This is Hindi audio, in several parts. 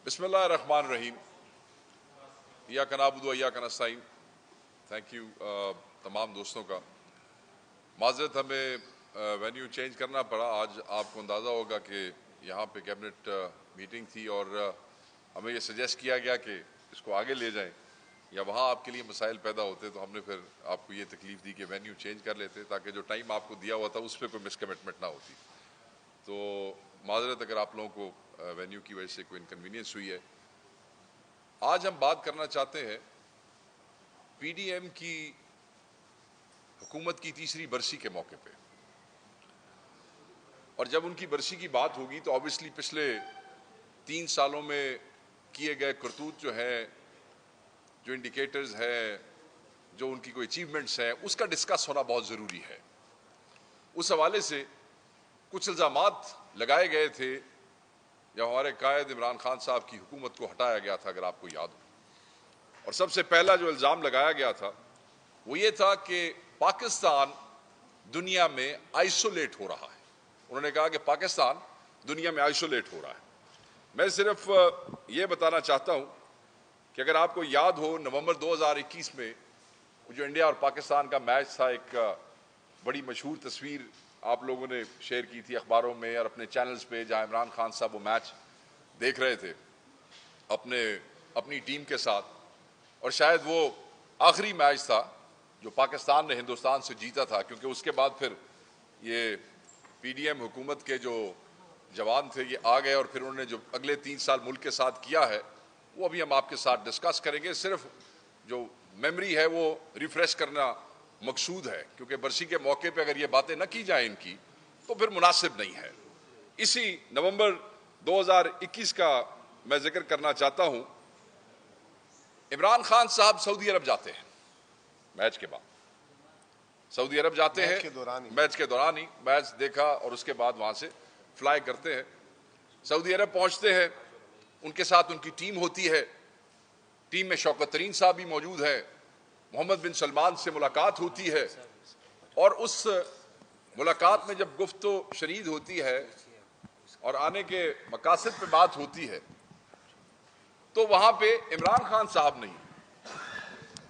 बिस्मिल्लाहिर्रहमानिर्रहीम। इय्याका नअबुदु व इय्याका नस्तईन। थैंक यू तमाम दोस्तों का। माज़रत हमें वेन्यू चेंज करना पड़ा। आज आपको अंदाज़ा होगा कि यहाँ पे कैबिनेट मीटिंग थी और हमें ये सजेस्ट किया गया कि इसको आगे ले जाएं या वहाँ आपके लिए मसाइल पैदा होते, तो हमने फिर आपको ये तकलीफ़ दी कि वेन्यू चेंज कर लेते ताकि जो टाइम आपको दिया हुआ था उस पर कोई मिसकमिटमेंट ना होती। तो माज़रत अगर आप लोगों को वेन्यू की वजह से कोई इनकन्वीनियंस हुई है। आज हम बात करना चाहते हैं पीडीएम की हुकूमत की तीसरी बरसी के मौके पे, और जब उनकी बरसी की बात होगी तो ऑब्वियसली पिछले 3 सालों में किए गए करतूत जो है, जो इंडिकेटर्स है, जो उनकी कोई अचीवमेंट्स हैं, उसका डिस्कस होना बहुत ज़रूरी है। उस हवाले से कुछ इल्ज़ामात लगाए गए थे जब हमारे कायद इमरान खान साहब की हुकूमत को हटाया गया था, अगर आपको याद हो। और सबसे पहला जो इल्ज़ाम लगाया गया था वो ये था कि पाकिस्तान दुनिया में आइसोलेट हो रहा है। उन्होंने कहा कि पाकिस्तान दुनिया में आइसोलेट हो रहा है। मैं सिर्फ ये बताना चाहता हूँ कि अगर आपको याद हो, नवंबर 2021 में जो इंडिया और पाकिस्तान का मैच था, एक बड़ी मशहूर तस्वीर आप लोगों ने शेयर की थी अखबारों में और अपने चैनल्स पे, जहां इमरान खान साहब वो मैच देख रहे थे अपनी टीम के साथ, और शायद वो आखिरी मैच था जो पाकिस्तान ने हिंदुस्तान से जीता था, क्योंकि उसके बाद फिर ये पीडीएम हुकूमत के जो जवान थे ये आ गए और फिर उन्होंने जो अगले 3 साल मुल्क के साथ किया है वो अभी हम आपके साथ डिस्कस करेंगे। सिर्फ जो मेमोरी है वो रिफ्रेश करना मकसूद है, क्योंकि बरसी के मौके पे अगर ये बातें न की जाए इनकी तो फिर मुनासिब नहीं है। इसी नवंबर 2021 का मैं जिक्र करना चाहता हूं। इमरान खान साहब सऊदी अरब जाते हैं मैच के बाद, सऊदी अरब जाते हैं मैच के दौरान ही मैच देखा और उसके बाद वहां से फ्लाई करते हैं, सऊदी अरब पहुंचते हैं। उनके साथ उनकी टीम होती है, टीम में शौकत तरीन साहब भी मौजूद है, मोहम्मद बिन सलमान से मुलाकात होती है, और उस मुलाकात में जब गुफ्तो शरीद होती है और आने के मकासद पे बात होती है तो वहां पे इमरान खान साहब नहीं,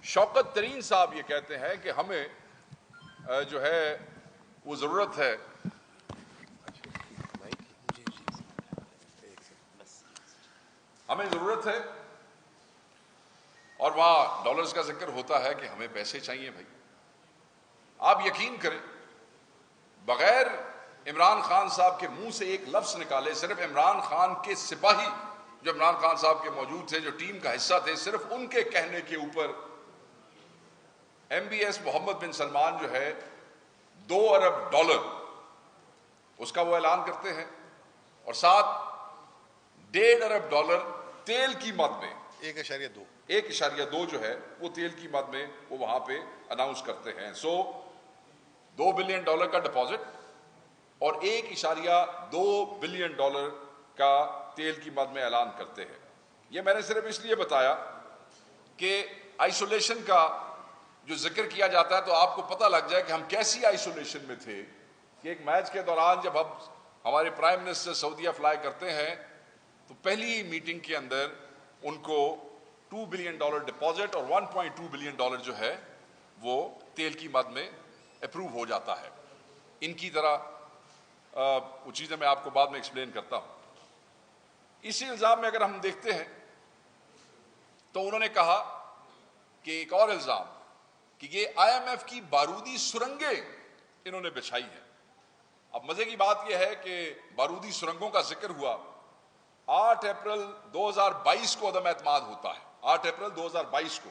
शौकत तरीन साहब ये कहते हैं कि हमें जो है वो जरूरत है, हमें जरूरत है, और वहां डॉलर्स का जिक्र होता है कि हमें पैसे चाहिए भाई। आप यकीन करें, बगैर इमरान खान साहब के मुंह से एक लफ्ज निकाले, सिर्फ इमरान खान के सिपाही जो इमरान खान साहब के मौजूद थे, जो टीम का हिस्सा थे, सिर्फ उनके कहने के ऊपर MBS मोहम्मद बिन सलमान जो है $2 अरब उसका वो ऐलान करते हैं, और साथ $1.5 अरब तेल की मद में 1.2 जो है वो तेल की मद में वो वहां पे अनाउंस करते हैं। सो $2 बिलियन का डिपॉजिट और $1.2 बिलियन का तेल की मद में ऐलान करते हैं। ये मैंने सिर्फ इसलिए बताया कि आइसोलेशन का जो जिक्र किया जाता है तो आपको पता लग जाए कि हम कैसी आइसोलेशन में थे कि एक मैच के दौरान जब हम हमारे प्राइम मिनिस्टर सऊदीया फ्लाई करते हैं तो पहली ही मीटिंग के अंदर उनको $2 बिलियन डिपॉजिट और $1.2 बिलियन जो है वो तेल की मद में अप्रूव हो जाता है। इनकी तरह वो चीजें मैं आपको बाद में एक्सप्लेन करता हूं। इसी इल्जाम में अगर हम देखते हैं तो उन्होंने कहा कि एक और इल्जाम कि ये IMF की बारूदी सुरंगें इन्होंने बिछाई है। अब मजे की बात यह है कि बारूदी सुरंगों का जिक्र हुआ 8 अप्रैल 2022 को अदम एतमाद होता है। 8 अप्रैल 2022 को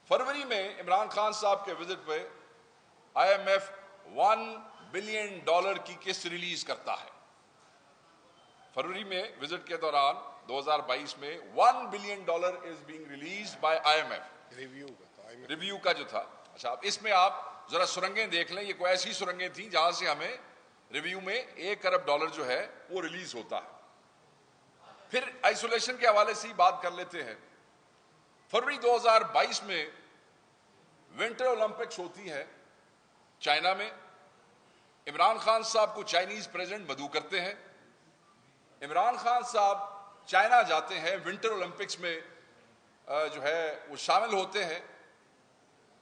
फरवरी में इमरान खान साहब के विजिट पे IMF $1 बिलियन की किस्त रिलीज करता है। फरवरी में विजिट के दौरान 2022 में $1 billion is being released by IMF। Review का जो था, अच्छा अब इसमें आप जरा सुरंगें देख लें, ये कोई ऐसी सुरंगें थी जहां से हमें रिव्यू में $1 अरब जो है वो रिलीज होता है। फिर आइसोलेशन के हवाले से ही बात कर लेते हैं। फरवरी 2022 में विंटर ओलंपिक्स होती है चाइना में। इमरान खान साहब को चाइनीज प्रेसिडेंट मदऊ करते हैं। इमरान खान साहब चाइना जाते हैं, विंटर ओलंपिक्स में जो है वो शामिल होते हैं।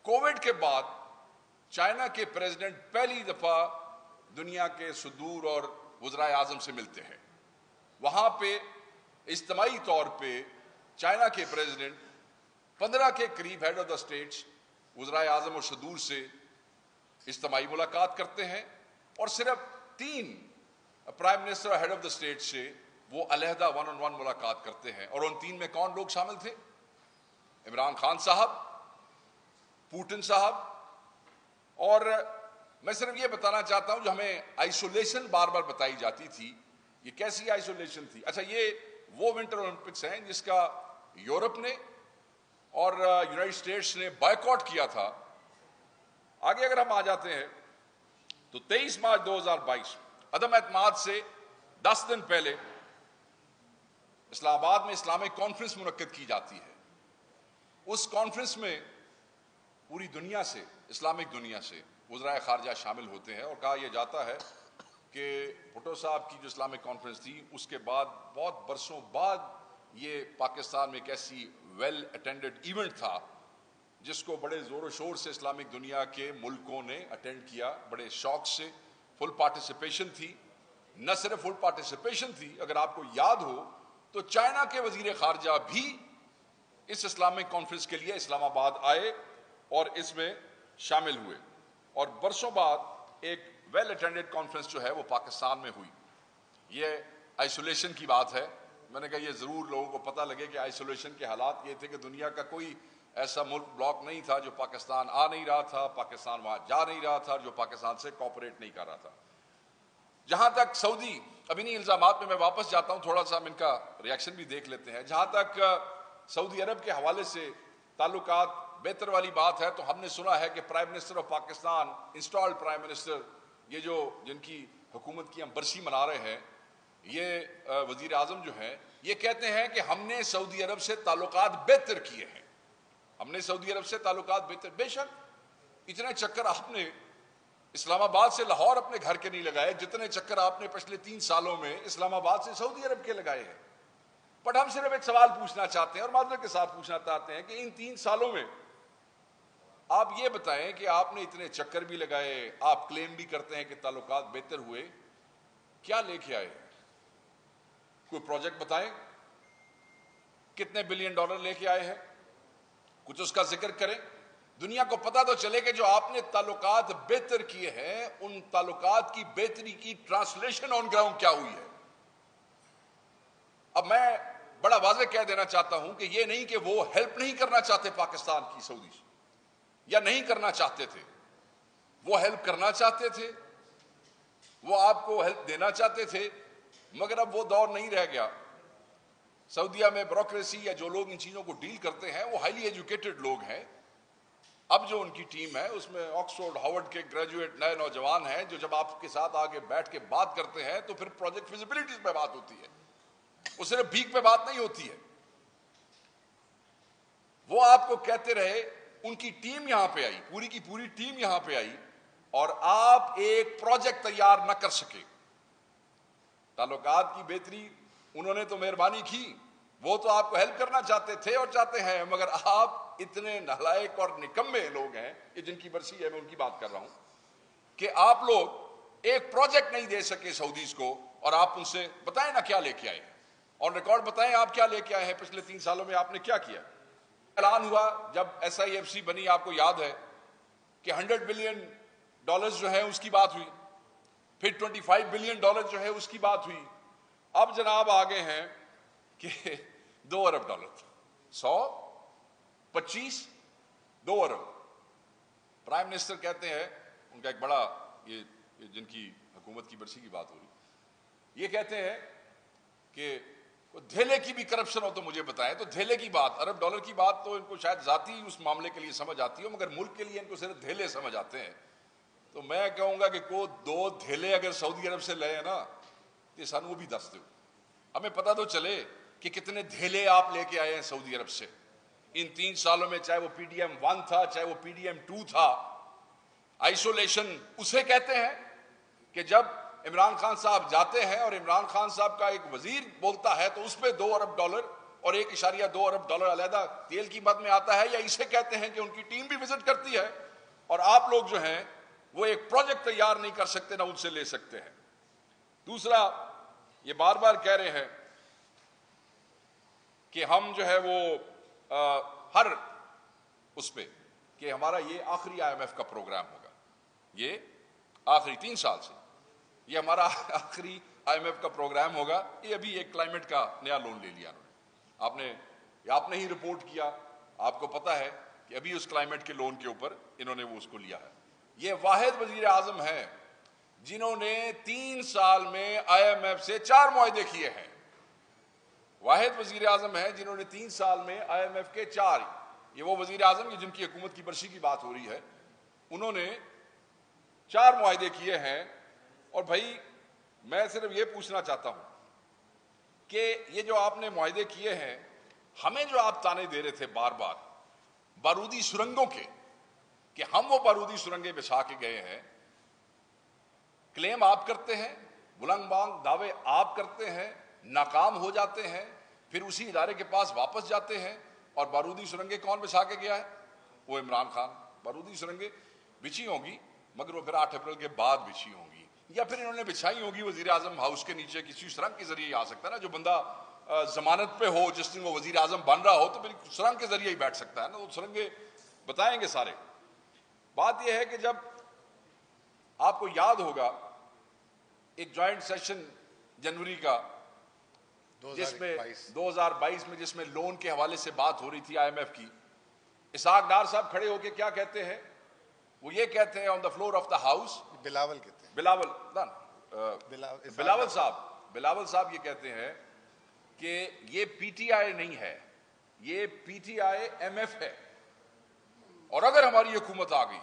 कोविड के बाद चाइना के प्रेसिडेंट पहली दफा दुनिया के सुदूर और वज़राए आज़म से मिलते हैं। वहां पे इज्तिमाई तौर पे चाइना के प्रेसिडेंट 15 के करीब हेड ऑफ द स्टेट्स वज़राए आज़म और सुदूर से इज्तिमाई मुलाकात करते हैं और सिर्फ 3 प्राइम मिनिस्टर और हेड ऑफ द स्टेट से वो अलहदा 1-on-1 मुलाकात करते हैं। और उन 3 में कौन लोग शामिल थे? इमरान खान साहब, पुतिन साहब। और मैं सिर्फ ये बताना चाहता हूं, जो हमें आइसोलेशन बार बार बताई जाती थी, ये कैसी आइसोलेशन थी? अच्छा, ये वो विंटर ओलंपिक्स हैं जिसका यूरोप ने और यूनाइटेड स्टेट्स ने बॉयकॉट किया था। आगे अगर हम आ जाते हैं तो 23 मार्च 2022 अदम एतमाद से 10 दिन पहले इस्लामाबाद में इस्लामिक कॉन्फ्रेंस मुनक्किद की जाती है। उस कॉन्फ्रेंस में पूरी दुनिया से, इस्लामिक दुनिया से वज़राए ख़ारजा शामिल होते हैं और कहा यह जाता है कि भुट्टो साहब की जो इस्लामिक कॉन्फ्रेंस थी उसके बाद बहुत बरसों बाद ये पाकिस्तान में एक ऐसी वेल अटेंडेड इवेंट था जिसको बड़े ज़ोर शोर से इस्लामिक दुनिया के मुल्कों ने अटेंड किया, बड़े शौक से। फुल पार्टिसिपेशन थी। न सिर्फ फुल पार्टिसिपेशन थी, अगर आपको याद हो तो चाइना के वज़ीर ख़ारजा भी इस इस्लामिक कॉन्फ्रेंस के लिए इस्लामाबाद आए और इसमें शामिल हुए। और बरसों बाद एक वेल अटेंडेड कॉन्फ्रेंस जो है वो पाकिस्तान में हुई। ये आइसोलेशन की बात है। मैंने कहा ये ज़रूर लोगों को पता लगे कि आइसोलेशन के हालात ये थे कि दुनिया का कोई ऐसा मुल्क ब्लॉक नहीं था जो पाकिस्तान आ नहीं रहा था, पाकिस्तान वहां जा नहीं रहा था, जो पाकिस्तान से कॉपरेट नहीं कर रहा था। जहां तक सऊदी, अब इन्हीं इल्जामात में मैं वापस जाता हूं, थोड़ा सा हम इनका रिएक्शन भी देख लेते हैं। जहां तक सऊदी अरब के हवाले से ताल्लुकात बेहतर वाली बात है, तो हमने सुना है कि prime minister of Pakistan, installed prime minister, ये जो जिनकी हुकूमत की हम बरसी मना रहे हैं, ये वजीर आजम जो है, ये कहते हैं कि हमने सऊदी अरब से ताल्लुकात बेहतर किए हैं, हमने सऊदी अरब से ताल्लुकात बेहतर। बेशक इतने चक्कर आपने इस्लामाबाद से लाहौर अपने घर के नहीं लगाए जितने चक्कर आपने पिछले 3 सालों में इस्लामाबाद से सऊदी अरब के लगाए हैं। बट हम सिर्फ एक सवाल पूछना चाहते हैं और माजरत के साथ पूछना चाहते हैं कि इन 3 सालों में आप ये बताएं कि आपने इतने चक्कर भी लगाए, आप क्लेम भी करते हैं कि ताल्लुकात बेहतर हुए, क्या लेके आए? कोई प्रोजेक्ट बताएं, कितने बिलियन डॉलर लेके आए हैं, कुछ उसका जिक्र करें। दुनिया को पता तो चले कि जो आपने ताल्लुकात बेहतर किए हैं, उन ताल्लुकात की बेहतरी की ट्रांसलेशन ऑन ग्राउंड क्या हुई है। अब मैं बड़ा वाज़ेह कह देना चाहता हूं कि ये नहीं कि वो हेल्प नहीं करना चाहते पाकिस्तान की सऊदी से, या नहीं करना चाहते थे, वो हेल्प करना चाहते थे, वो आपको हेल्प देना चाहते थे, मगर अब वो दौर नहीं रह गया। सऊदीया में ब्यूरोक्रेसी या जो लोग इन चीजों को डील करते हैं वो हाईली एजुकेटेड लोग हैं। अब जो उनकी टीम है उसमें ऑक्सफोर्ड, हार्वर्ड के ग्रेजुएट नए नौजवान हैं जो जब आपके साथ आगे बैठ के बात करते हैं तो फिर प्रोजेक्ट फिजिबिलिटीज पे बात होती है, वो सिर्फ भीख पे बात नहीं होती है। वो आपको कहते रहे, उनकी टीम यहां पे आई, पूरी की पूरी टीम यहां पे आई और आप एक प्रोजेक्ट तैयार न कर सके। ताल्लुकात की बेहतरी उन्होंने तो मेहरबानी की, वो तो आपको हेल्प करना चाहते थे और चाहते हैं, मगर आप इतने नालायक और निकम्मे लोग हैं, ये जिनकी बरसी है मैं उनकी बात कर रहा हूं, कि आप लोग एक प्रोजेक्ट नहीं दे सके सऊदीज को। और आप उनसे बताएं ना क्या लेके आए, ऑन रिकॉर्ड बताएं आप क्या लेके आए हैं, पिछले 3 सालों में आपने क्या किया। ऐलान हुआ जब SIFC बनी, आपको याद है कि $100 बिलियन जो है उसकी बात हुई, फिर $25 बिलियन जो है उसकी बात हुई। अब जनाब आ गए हैं कि $2 अरब, 100, 25, 2 अरब। प्राइम मिनिस्टर कहते हैं, उनका एक बड़ा ये जिनकी हुकूमत की बरसी की बात हो रही, ये कहते हैं कि धेले की भी करप्शन हो तो मुझे बताएं। तो धेले की बात, अरब डॉलर की बात तो इनको शायद जाती उस मामले के लिए समझ आती हो, मगर मुल्क के लिए इनको सिर्फ धेले समझ आते हैं। तो मैं कहूंगा कि को 2 धेले अगर सऊदी अरब से ले ना तो सानू वो भी दस दो, हमें पता तो चले कि कितने धेले आप लेके आए हैं सऊदी अरब से इन 3 सालों में, चाहे वो PDM 1 था, चाहे वो PDM 2 था। आइसोलेशन उसे कहते हैं कि जब इमरान खान साहब जाते हैं और इमरान खान साहब का एक वजीर बोलता है तो उस पर $2 अरब और $1.2 अरब अलहदा तेल की मद में आता है, या इसे कहते हैं कि उनकी टीम भी विजिट करती है और आप लोग जो हैं वो एक प्रोजेक्ट तैयार नहीं कर सकते, ना उनसे ले सकते हैं। दूसरा, ये बार बार कह रहे हैं कि हम जो है वो हर उस पे कि हमारा ये आखिरी IMF का प्रोग्राम होगा, ये आखिरी 3 साल से ये हमारा आखिरी IMF का प्रोग्राम होगा। ये अभी एक क्लाइमेट का नया लोन ले लिया उन्होंने, आपने ही रिपोर्ट किया, आपको पता है कि अभी उस क्लाइमेट के लोन के ऊपर इन्होंने वो उसको लिया है। ये वाहिद वजीर आजम है जिन्होंने 3 साल में IMF से 4 मुआहदे किए हैं। वाहिद वजीर आजम है जिन्होंने 3 साल में IMF के 4, ये वो वजीर आजम जिनकी हुकूमत की बरसी की बात हो रही है, उन्होंने 4 मुआहदे किए हैं। और भाई मैं सिर्फ ये पूछना चाहता हूं कि ये जो आपने मुआहदे किए हैं, हमें जो आप ताने दे रहे थे बार बार बारूदी सुरंगों के कि हम वो बारूदी सुरंगें बिछा के गए हैं, क्लेम आप करते हैं, बुलंद बांग दावे आप करते हैं, नाकाम हो जाते हैं, फिर उसी इदारे के पास वापस जाते हैं। और बारूदी सुरंगें कौन बिछा के गया है? वो इमरान खान। बारूदी सुरंगें बिछी होंगी मगर वो फिर 8 अप्रैल के बाद बिछी होंगी, या फिर इन्होंने बिछाई होगी वजीर आजम हाउस के नीचे किसी सुरंग के जरिए आ सकता है ना। जो बंदा जमानत पे हो, जिस दिन वो वजीर आजम बन रहा हो, तो फिर सुरंग के जरिए ही बैठ सकता है ना। वो सुरंगे बताएंगे सारे। बात यह है कि जब आपको याद होगा एक जॉइंट सेशन जनवरी का 2022 में जिसमें लोन के हवाले से बात हो रही थी IMF की, इसहाक डार साहब खड़े होकर क्या कहते हैं? वो ये कहते हैं on the floor of the house, Bilawal कहते हैं, बिलावल साहब ये कहते हैं कि ये PTI नहीं है, ये PTI MF है, और अगर हमारी हुकूमत आ गई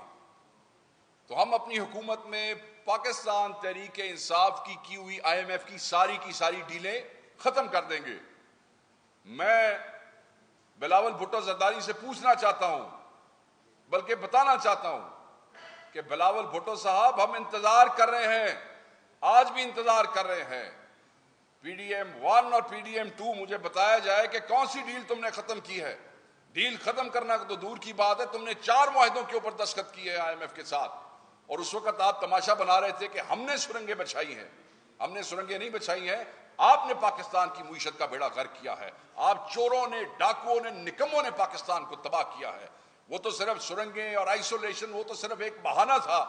तो हम अपनी हुकूमत में पाकिस्तान तहरीक इंसाफ की हुई IMF की सारी डीलें खत्म कर देंगे। मैं बिलावल भुट्टो जरदारी से पूछना चाहता हूं, बल्कि बताना चाहता हूं कि बिलावल भुट्टो साहब, हम इंतजार कर रहे हैं, आज भी इंतजार कर रहे हैं। PDM 1 और PDM 2 मुझे बताया जाए कि कौन सी डील तुमने खत्म की है। डील खत्म करना तो दूर की बात है, तुमने 4 मुआहदों के ऊपर दस्तखत किए हैं IMF के साथ, और उस वक्त आप तमाशा बना रहे थे कि हमने सुरंगें बछाई हैं। हमने सुरंगें नहीं बछाई हैं, आपने पाकिस्तान की मुईशत का बेड़ा गर्क किया है। आप चोरों ने, डाकुओं ने, निकम्मों ने पाकिस्तान को तबाह किया है। वो तो सिर्फ सुरंगें और आइसोलेशन, वो तो सिर्फ एक बहाना था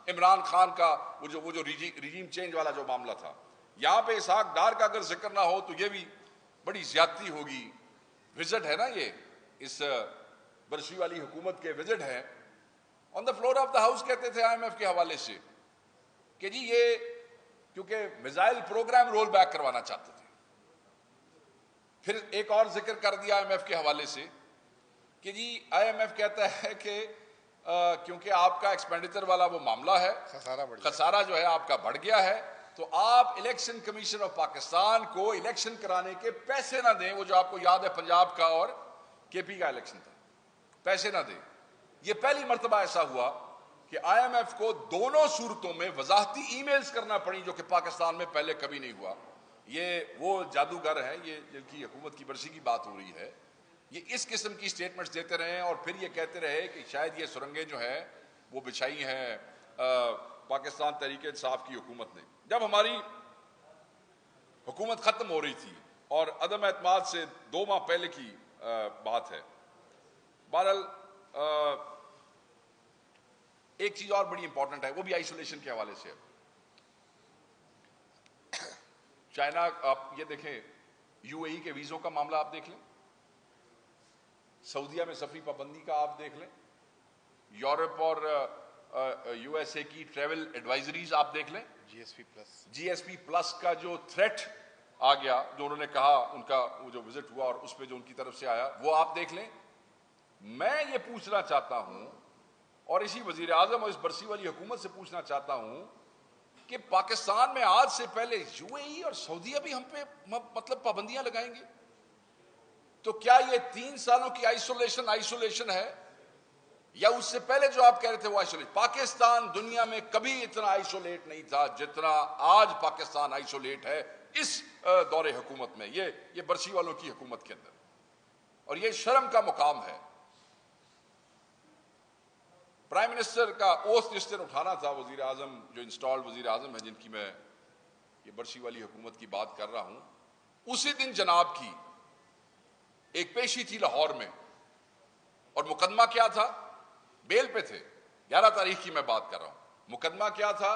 इमरान खान का, वो जो रिजीम चेंज वाला जो मामला था। यहां पे इसहाक डार का अगर जिक्र ना हो तो ये भी बड़ी ज्यादती होगी। विजिट है ना, ये इस बरसी वाली हुकूमत के विजिट है। On the floor of the house कहते थे IMF के हवाले से कि जी ये क्योंकि मिसाइल प्रोग्राम रोल बैक करवाना चाहते थे। फिर एक और जिक्र कर दिया IMF के हवाले से कि जी IMF कहता है कि क्योंकि आपका एक्सपेंडिचर वाला वो मामला है, खसारा जो है आपका बढ़ गया है, तो आप इलेक्शन कमीशन ऑफ पाकिस्तान को इलेक्शन कराने के पैसे ना दें। वो जो आपको याद है पंजाब का और KP का इलेक्शन था, पैसे ना दें। ये पहली मर्तबा ऐसा हुआ कि IMF को दोनों सूरतों में वजाहती ईमेल्स करना पड़ी, जो कि पाकिस्तान में पहले कभी नहीं हुआ। ये वो जादूगर हैं, ये जिनकी हुकूमत की बरसी की बात हो रही है, ये इस किस्म की स्टेटमेंट्स देते रहे और फिर ये कहते रहे कि शायद ये सुरंगें जो है वो बिछाई हैं पाकिस्तान तहरीक इंसाफ की हुकूमत ने। जब हमारी हुकूमत खत्म हो रही थी और अदम एतमाद से 2 माह पहले की बात है। बहरहाल एक चीज और बड़ी इंपॉर्टेंट है, वो भी आइसोलेशन के हवाले से है। चाइना, आप ये देखें, UAE के वीजों का मामला आप देख लें, सऊदीया में सफरी पाबंदी का आप देख लें, यूरोप और USA की ट्रेवल एडवाइजरीज आप देख लें, GSP प्लस का जो थ्रेट आ गया, जो उन्होंने कहा, उनका वो जो विजिट हुआ और उस पर जो उनकी तरफ से आया, वो आप देख लें। मैं ये पूछना चाहता हूं और इसी वजीर आजम और इस बरसी वाली हुकूमत से पूछना चाहता हूं कि पाकिस्तान में आज से पहले UAE और सऊदीया भी हम पे मतलब पाबंदियां लगाएंगे, तो क्या ये 3 सालों की आइसोलेशन है? या उससे पहले जो आप कह रहे थे वो आइसोलेट, पाकिस्तान दुनिया में कभी इतना आइसोलेट नहीं था जितना आज पाकिस्तान आइसोलेट है इस दौरे हुकूमत में, ये बरसी वालों की हुकूमत के अंदर, और ये शर्म का मुकाम है। प्राइम मिनिस्टर का ओथ जिस दिन उठाना था, वजीर आजम जो इंस्टॉल्ड वजीर आजम है जिनकी मैं ये बरसी वाली हुकूमत की बात कर रहा हूं, उसी दिन जनाब की एक पेशी थी लाहौर में, और मुकदमा क्या था? बेल पे थे, 11 तारीख की मैं बात कर रहा हूं। मुकदमा क्या था?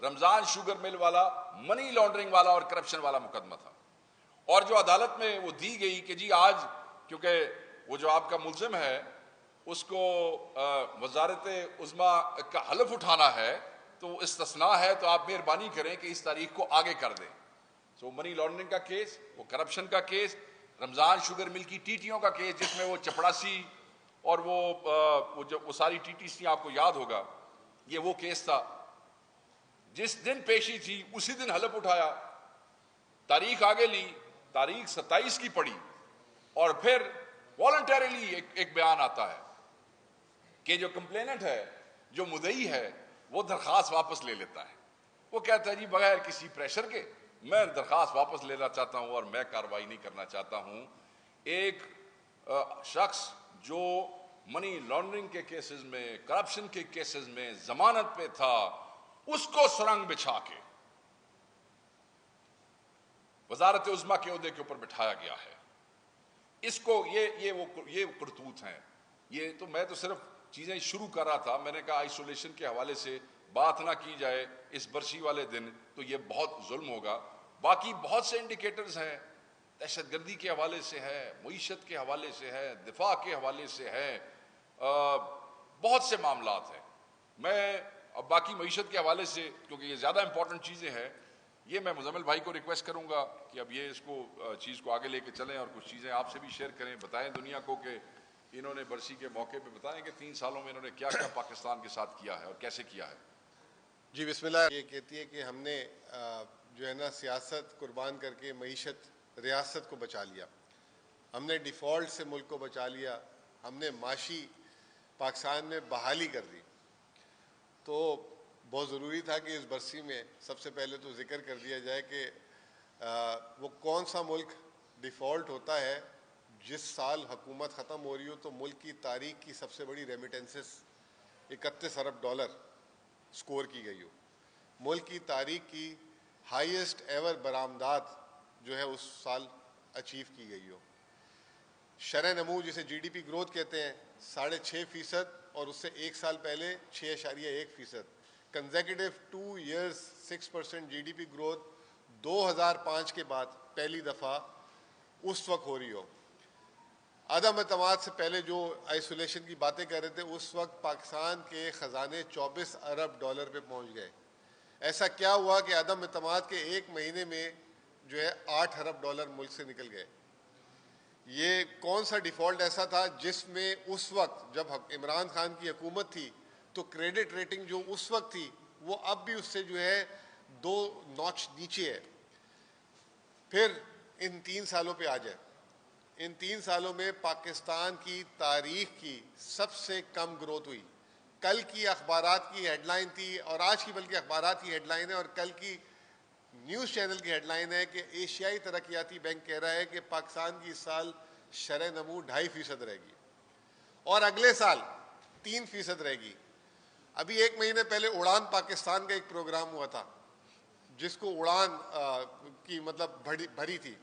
रमजान शुगर मिल वाला, मनी लॉन्ड्रिंग वाला और करप्शन वाला मुकदमा था। और जो अदालत में वो दी गई कि जी आज, क्योंकि वो जो आपका मुल्जिम है उसको वजारत उज़्मा का हलफ उठाना है, तो इस्तिस्ना है, तो आप मेहरबानी करें कि इस तारीख को आगे कर दें। सो मनी लॉन्ड्रिंग का केस, वो करप्शन का केस, रमजान शुगर मिल की टीटियों का केस जिसमें वो चपड़ासी और वो सारी टीटी आपको याद होगा, ये वो केस था। जिस दिन पेशी थी उसी दिन हलफ उठाया, तारीख आगे ली, तारीख 27 की पड़ी, और फिर वॉलंटरीली एक बयान आता है कि जो कंप्लेनेंट है, जो मुदई है, वो दरखास्त वापस ले लेता है। वो कहता है जी बगैर किसी प्रेशर के मैं दरखास्त वापस लेना चाहता हूं और मैं कार्रवाई नहीं करना चाहता हूं। एक शख्स जो मनी लॉन्ड्रिंग के केसेस में, करप्शन के केसेस में जमानत पे था, उसको सुरंग बिछा के वजारत उज़्मा के ओहदे के ऊपर बिठाया गया है। इसको ये करतूत हैं। ये तो मैं तो सिर्फ चीजें शुरू कर रहा था। मैंने कहा आइसोलेशन के हवाले से बात ना की जाए इस बरसी वाले दिन तो ये बहुत जुल्म होगा। बाकी बहुत से इंडिकेटर्स हैं, दहशतगर्दी के हवाले से है, मईशत के हवाले से है, दिफा के हवाले से है, बहुत से मामलात हैं। मैं अब बाकी मईशत के हवाले से, क्योंकि ये ज़्यादा इंपॉर्टेंट चीज़ें हैं, ये मैं मुज़म्मिल भाई को रिक्वेस्ट करूँगा कि अब ये इसको चीज़ को आगे लेके चलें और कुछ चीज़ें आपसे भी शेयर करें, बताएं दुनिया को कि इन्होंने बरसी के मौके पे बताएं कि 3 सालों में इन्होंने क्या क्या पाकिस्तान के साथ किया है और कैसे किया है। जी बिस्मिल्लाह। ये कहती है कि हमने जो है ना सियासत कुर्बान करके मईशत रियासत को बचा लिया, हमने डिफ़ॉल्ट से मुल्क को बचा लिया, हमने माशी पाकिस्तान में बहाली कर दी। तो बहुत ज़रूरी था कि इस बरसी में सबसे पहले तो ज़िक्र कर दिया जाए कि वो कौन सा मुल्क डिफ़ॉल्ट होता है जिस साल हुकूमत ख़त्म हो रही हो तो मुल्क की तारीख की सबसे बड़ी रेमिटेंसेस 31 अरब डॉलर स्कोर की गई हो, मुल्क की तारीख की हाईएस्ट एवर बरामदात जो है उस साल अचीव की गई हो। शरह नमू जिसे जीडीपी ग्रोथ कहते हैं 6.5% और उससे एक साल पहले 6.1%। कंसेक्यूटिव 2 years 6% जीडीपी ग्रोथ 2005 के बाद पहली दफ़ा उस वक्त हो रही हो। अदम एतमाद से पहले जो आइसोलेशन की बातें कर रहे थे, उस वक्त पाकिस्तान के ख़जाने 24 अरब डॉलर पे पहुंच गए। ऐसा क्या हुआ कि अदम एतमाद के एक महीने में जो है 8 अरब डॉलर मुल्क से निकल गए। ये कौन सा डिफ़ॉल्ट ऐसा था जिसमें उस वक्त जब इमरान खान की हुकूमत थी तो क्रेडिट रेटिंग जो उस वक्त थी वो अब भी उससे जो है 2 नॉच नीचे है। फिर इन 3 सालों पे आ जाए, इन 3 सालों में पाकिस्तान की तारीख की सबसे कम ग्रोथ हुई। कल की अखबारात की हेडलाइन थी और आज की बल्कि अखबारात की हेडलाइन है और कल की न्यूज़ चैनल की हेडलाइन है कि एशियाई तरक्याती बैंक कह रहा है कि पाकिस्तान की इस साल शरह नमू 2.5% रहेगी और अगले साल 3% रहेगी। अभी एक महीने पहले उड़ान पाकिस्तान का एक प्रोग्राम हुआ था जिसको उड़ान की मतलब भरी थी।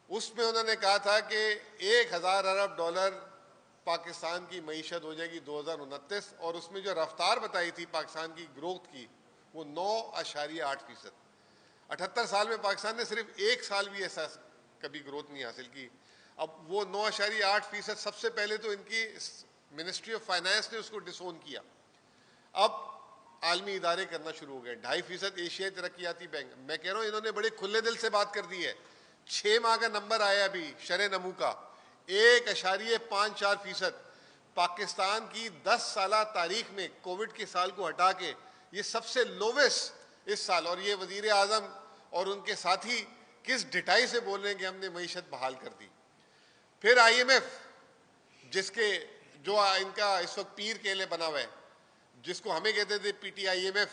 उसमें उन्होंने कहा था कि 1000 अरब डॉलर पाकिस्तान की मईशत हो जाएगी 2029 और उसमें जो रफ्तार बताई थी पाकिस्तान की ग्रोथ की वो 9.8%। 78 साल में पाकिस्तान ने सिर्फ एक साल भी ऐसा कभी ग्रोथ नहीं हासिल की। अब वो 9.8% सबसे पहले तो इनकी मिनिस्ट्री ऑफ फाइनेंस ने उसको डिसोन किया, अब आलमी इदारे करना शुरू हो गए। 2.5% एशियाई तरक्याती बैंक। मैं कह रहा हूँ इन्होंने बड़े खुले दिल से बात कर दी है। 6 माह का नंबर आया अभी शरह नमू का 1.54%। पाकिस्तान की 10 साल तारीख में कोविड के साल को हटा के ये सबसे लोवेस्ट इस साल। और ये वजीर आजम और उनके साथी किस ढिठाई से बोल रहे हैं कि हमने मईशत बहाल कर दी। फिर IMF जिसके जो इनका इस वक्त पीर केले बना हुआ है, जिसको हमें कहते थे PTIMF,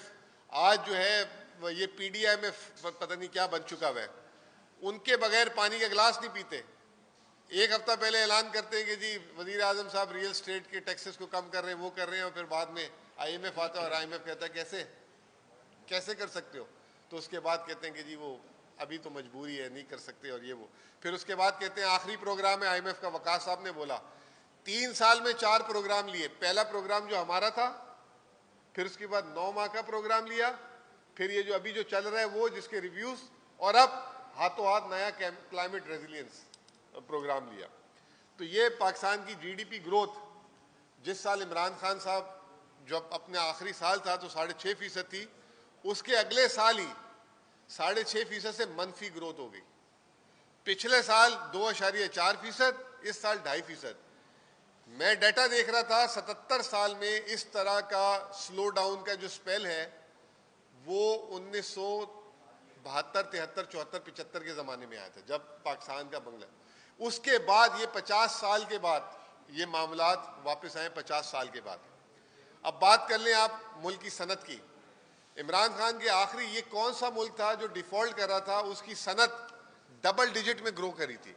आज जो है ये PDIMF पता नहीं क्या बन चुका हुआ है। उनके बगैर पानी का गिलास नहीं पीते। एक हफ्ता पहले ऐलान करते हैं कि जी वजीर आजम साहब रियल स्टेट के टैक्सेस को कम कर रहे हैं, वो कर रहे हैं, और फिर बाद में IMF आता है और IMF कहता है कैसे कर सकते हो। तो उसके बाद कहते हैं कि जी वो अभी तो मजबूरी है, नहीं कर सकते, और ये वो। फिर उसके बाद कहते हैं आखिरी प्रोग्राम है IMF का। वकास साहब ने बोला 3 साल में 4 प्रोग्राम लिए। पहला प्रोग्राम जो हमारा था, फिर उसके बाद 9 माह का प्रोग्राम लिया, फिर ये जो अभी जो चल रहा है वो, जिसके रिव्यूज, और अब हाथों हाथ नया क्लाइमेट रेजिलियंस प्रोग्राम लिया। तो ये पाकिस्तान की GDP ग्रोथ, जिस साल इमरान खान साहब जब अपने आखिरी साल था तो 6.5% थी, उसके अगले साल ही 6.5% से मनफी ग्रोथ हो गई। पिछले साल 2.4%, इस साल 2.5%। मैं डाटा देख रहा था, 77 साल में इस तरह का स्लो डाउन का जो स्पेल है वो 1972, 73, 74, 75 के ज़माने में आया था, जब पाकिस्तान का बंगला। उसके बाद ये 50 साल के बाद ये मामलात वापस आए, 50 साल के बाद। अब बात कर लें आप मुल्क की सनत की। इमरान खान के आखिरी ये कौन सा मुल्क था जो डिफॉल्ट कर रहा था, उसकी सनत डबल डिजिट में ग्रो करी थी।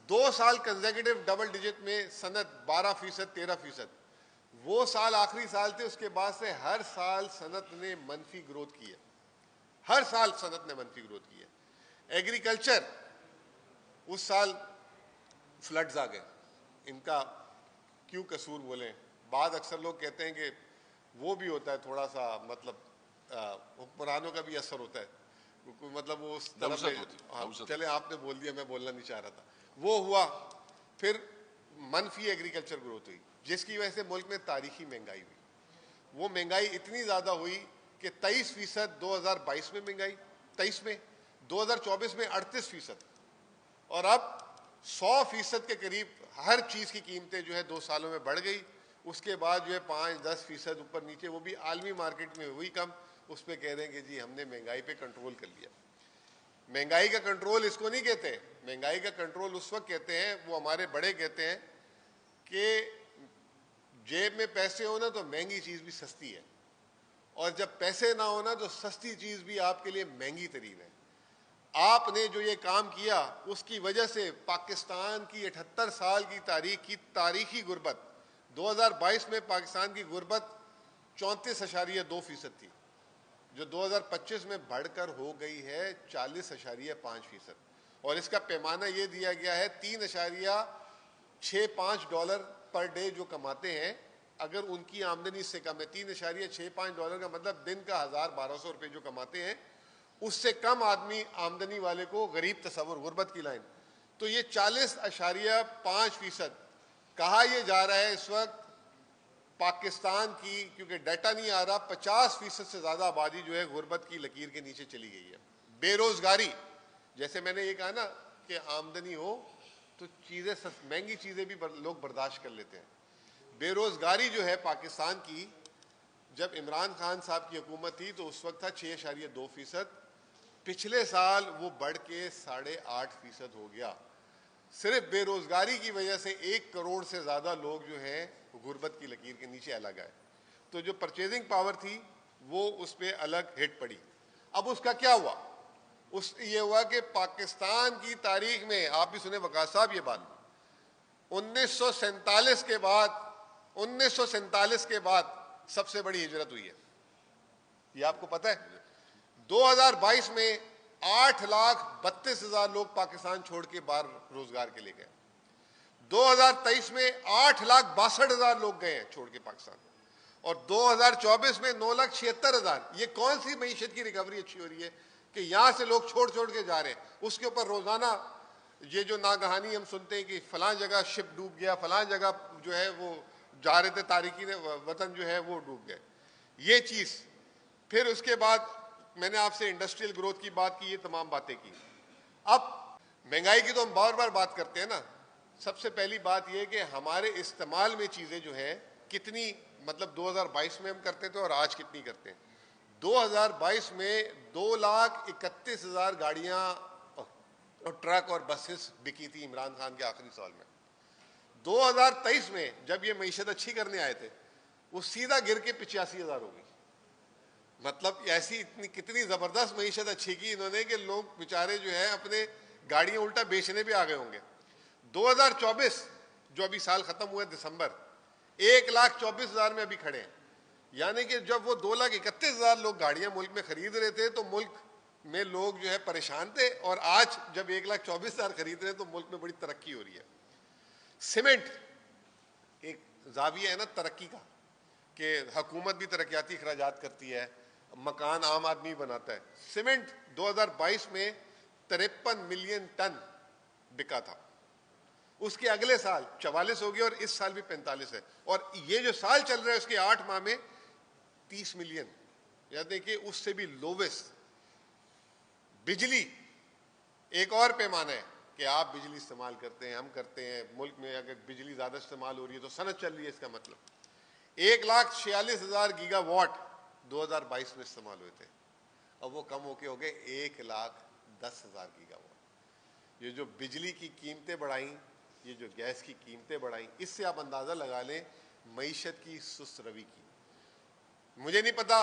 2 साल कंसेक्यूटिव डबल डिजिट में सनत 12%, 13%। वो साल आखिरी साल थे, उसके बाद से हर साल सनत ने मनफी ग्रोथ की है, हर साल सनत ने मनफी ग्रोथ की है। एग्रीकल्चर, उस साल फ्लड्स आ गए, इनका क्यों कसूर बोलें। बाद अक्सर लोग कहते हैं कि वो भी होता है थोड़ा सा, मतलब हुक्मरानों का भी असर होता है, मतलब वो उस तरफ में। चले आपने बोल दिया, मैं बोलना नहीं चाह रहा था। वो हुआ, फिर मनफी एग्रीकल्चर ग्रोथ हुई, जिसकी वजह से मुल्क में तारीखी महंगाई हुई। वो महंगाई इतनी ज़्यादा हुई कि 23% 2022 में महंगाई, 23 में, 2024 में 38%, और अब 100% के करीब हर चीज़ की कीमतें जो है 2 सालों में बढ़ गई। उसके बाद जो है 5-10% ऊपर नीचे, वो भी आलमी मार्केट में हुई कम। उस पर कह रहे हैं कि जी हमने महंगाई पे कंट्रोल कर लिया। महंगाई का कंट्रोल इसको नहीं कहते। महंगाई का कंट्रोल उस वक्त कहते हैं, वो हमारे बड़े कहते हैं कि जेब में पैसे हो ना तो महंगी चीज़ भी सस्ती है, और जब पैसे ना हो ना तो सस्ती चीज़ भी आपके लिए महंगी तरीन है। आपने जो ये काम किया, उसकी वजह से पाकिस्तान की 78 साल की तारीख की तारीखी गुर्बत, 2022 में पाकिस्तान की गुर्बत 34.2% थी, जो 2025 में बढ़कर हो गई है 40.5%। और इसका पैमाना ये दिया गया है $3.65 पर डे जो कमाते हैं, अगर उनकी आमदनी इससे कम है, $3.65 का मतलब दिन का 1,000-1,200 रुपये जो कमाते हैं, उससे कम आदमी आमदनी वाले को गरीब तस्वुर, गुर्बत की लाइन। तो ये 40.5% कहा यह जा रहा है इस वक्त पाकिस्तान की, क्योंकि डाटा नहीं आ रहा, 50% से ज़्यादा आबादी जो है गुर्बत की लकीर के नीचे चली गई है। बेरोज़गारी, जैसे मैंने ये कहा ना कि आमदनी हो तो चीज़ें महंगी चीज़ें भी लोग बर्दाश्त कर लेते हैं। बेरोज़गारी जो है पाकिस्तान की, जब इमरान खान साहब की हुकूमत थी तो उस वक्त था 6.2%। पिछले साल वो बढ़ के 8.5% हो गया। सिर्फ बेरोजगारी की वजह से 1 करोड़ से ज़्यादा लोग जो हैं गुर्बत की लकीर के नीचे अलग आए। तो जो परचेजिंग पावर थी वो उस पर अलग हिट पड़ी। अब उसका क्या हुआ? ये हुआ कि पाकिस्तान की तारीख में, आप भी सुने वकास साहब ये बात, 1947 के बाद सबसे बड़ी हिजरत हुई है। ये आपको पता है? 2022 में 8,32,000 लोग पाकिस्तान छोड़ के बाहर रोजगार के लिए गए। 2023 में 8,62,000 लोग गए हैं छोड़ के पाकिस्तान, और 2024 में 9,76,000। ये कौन सी मईशत की रिकवरी अच्छी हो रही है कि यहां से लोग छोड़ के जा रहे हैं? उसके ऊपर रोजाना ये जो नागहानी हम सुनते हैं कि फलां जगह शिप डूब गया, फलां जगह जो है वो जा रहे थे तारिकीन वतन जो है वो डूब गए, ये चीज। फिर उसके बाद मैंने आपसे इंडस्ट्रियल ग्रोथ की बात की, ये तमाम बातें की। अब महंगाई की तो हम बार बार बात करते हैं ना। सबसे पहली बात यह कि हमारे इस्तेमाल में चीजें जो हैं कितनी, मतलब 2022 में हम करते थे और आज कितनी करते हैं। 2022 में 2,31,000 गाड़ियां और ट्रक और बसेस बिकी थी इमरान खान के आखिरी साल में। 2023 में जब ये मईशत अच्छी करने आए थे, वो सीधा गिर के 85,000 हो गई। मतलब ऐसी इतनी कितनी जबरदस्त मईशत अच्छी की इन्होंने कि लोग बेचारे जो है अपने गाड़ियां उल्टा बेचने भी आ गए होंगे। 2024 जो अभी साल खत्म हुआ दिसंबर, 1,24,000 में अभी खड़े हैं। यानी कि जब वो 2,31,000 लोग गाड़ियां मुल्क में खरीद रहे थे तो मुल्क में लोग जो है परेशान थे, और आज जब 1,24,000 खरीद रहे हैं तो मुल्क में बड़ी तरक्की हो रही है। सीमेंट एक जाविया है ना तरक्की का, कि हुकूमत भी तरक्याती अखराजात करती है, मकान आम आदमी बनाता है। सीमेंट 2022 में 53 मिलियन टन बिका था, उसके अगले साल 44 हो गया और इस साल भी 45 है, और ये जो साल चल रहा है उसके 8 माह में 30 मिलियन, यानी कि उससे भी लोवेस्ट। बिजली एक और पैमाना है कि आप बिजली इस्तेमाल करते हैं, हम करते हैं। मुल्क में अगर बिजली ज्यादा इस्तेमाल हो रही है तो सनत चल रही है, इसका मतलब 1,46,000 गीगावाट 2022 में इस्तेमाल हुए थे, अब वो कम होके हो गए 1,10,000 गीगावाट। ये जो बिजली की कीमतें बढ़ाई, ये जो गैस की कीमतें बढ़ाई, इससे आप अंदाजा लगा लें मईशत की सुस्त रवि की। मुझे नहीं पता,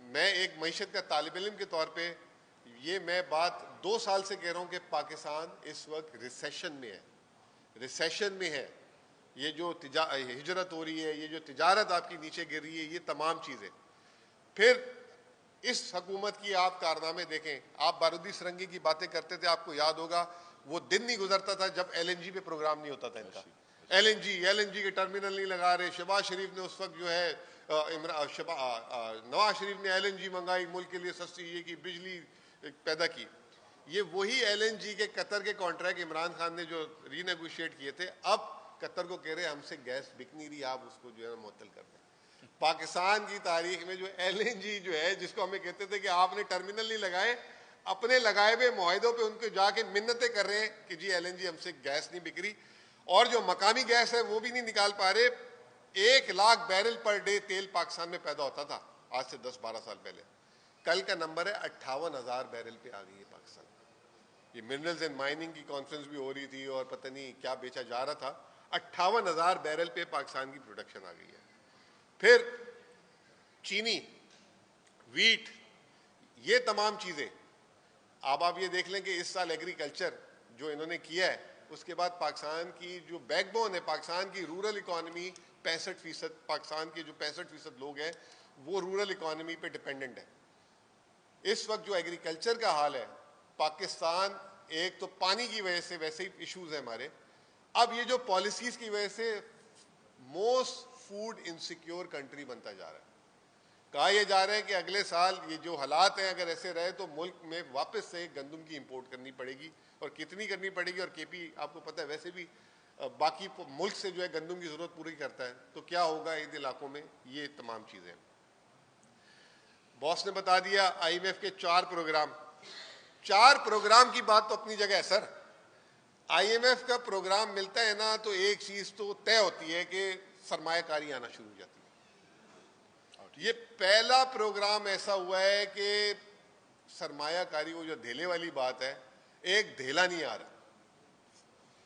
मैं एक मईशत का तालिब इल्म के तौर पे ये मैं बात 2 साल से कह रहा हूं कि पाकिस्तान इस वक्त रिसेशन में है, रिसेशन में है। ये जो हिजरत हो रही है, ये जो तिजारत आपकी नीचे गिर रही है, ये तमाम चीजें। फिर इस हुकूमत की आप कारनामे देखें। आप बारूदी सुरंगी की बातें करते थे, आपको याद होगा वो दिन नहीं गुजरता था जब LNG पे प्रोग्राम नहीं होता था इनका। LNG के टर्मिनल नहीं लगा रहे। शहबाज शरीफ ने उस वक्त जो है नवाज शरीफ ने LNG मंगाई, मुल्क के लिए सस्ती ये की बिजली पैदा की। ये वही LNG के कतर के कॉन्ट्रैक्ट इमरान खान ने जो रीनेगोशिएट किए थे, अब कतर को कह रहे हमसे गैस बिक नहीं रही, आप उसको जो है मुअत्तल कर दें। पाकिस्तान की तारीख में जो LNG जो है, जिसको हमें कहते थे कि आपने टर्मिनल नहीं लगाए, अपने लगाए हुए मुआहिदों पे उनको जाके मिन्नतें कर रहे हैं कि जी LNG हमसे गैस नहीं बिक रही, और जो मकामी गैस है वो भी नहीं निकाल पा रहे। 1 लाख बैरल पर डे तेल पाकिस्तान में पैदा होता था आज से 10-12 साल पहले, कल का नंबर है 58,000 बैरल पे आ गई है पाकिस्तान। ये मिनरल्स एंड माइनिंग की कॉन्फ्रेंस भी हो रही थी और पता नहीं क्या बेचा जा रहा था, 58,000 बैरल पे पाकिस्तान की प्रोडक्शन आ गई है। फिर चीनी, वीट, ये तमाम चीजें। अब आप ये देख लें कि इस साल एग्रीकल्चर जो इन्होंने किया है, उसके बाद पाकिस्तान की जो बैकबोन है, पाकिस्तान की रूरल इकॉनमी 65%, पाकिस्तान के जो 65% लोग हैं वो रूरल इकॉनमी पे डिपेंडेंट है। इस वक्त जो एग्रीकल्चर का हाल है पाकिस्तान, एक तो पानी की वजह से वैसे ही इश्यूज है हमारे, अब ये जो पॉलिसीज की वजह से मोस्ट फूड इनसिक्योर कंट्री बनता जा रहा है। कहा यह जा रहा है कि अगले साल ये जो हालात हैं अगर ऐसे रहे तो मुल्क में वापस से गंदम की इंपोर्ट करनी पड़ेगी, और कितनी करनी पड़ेगी। और KP आपको पता है वैसे भी बाकी मुल्क से जो है गंदम की जरूरत पूरी करता है, तो क्या होगा इन इलाकों में, ये तमाम चीजें। बॉस ने बता दिया IMF के 4 प्रोग्राम की बात तो अपनी जगह है सर। IMF का प्रोग्राम मिलता है ना तो एक चीज तो तय होती है कि सरमायाकारी आना शुरू हो जाती है। ये पहला प्रोग्राम ऐसा हुआ है कि सरमायाकारी, वो जो धेले वाली बात है, एक धेला नहीं आ रहा।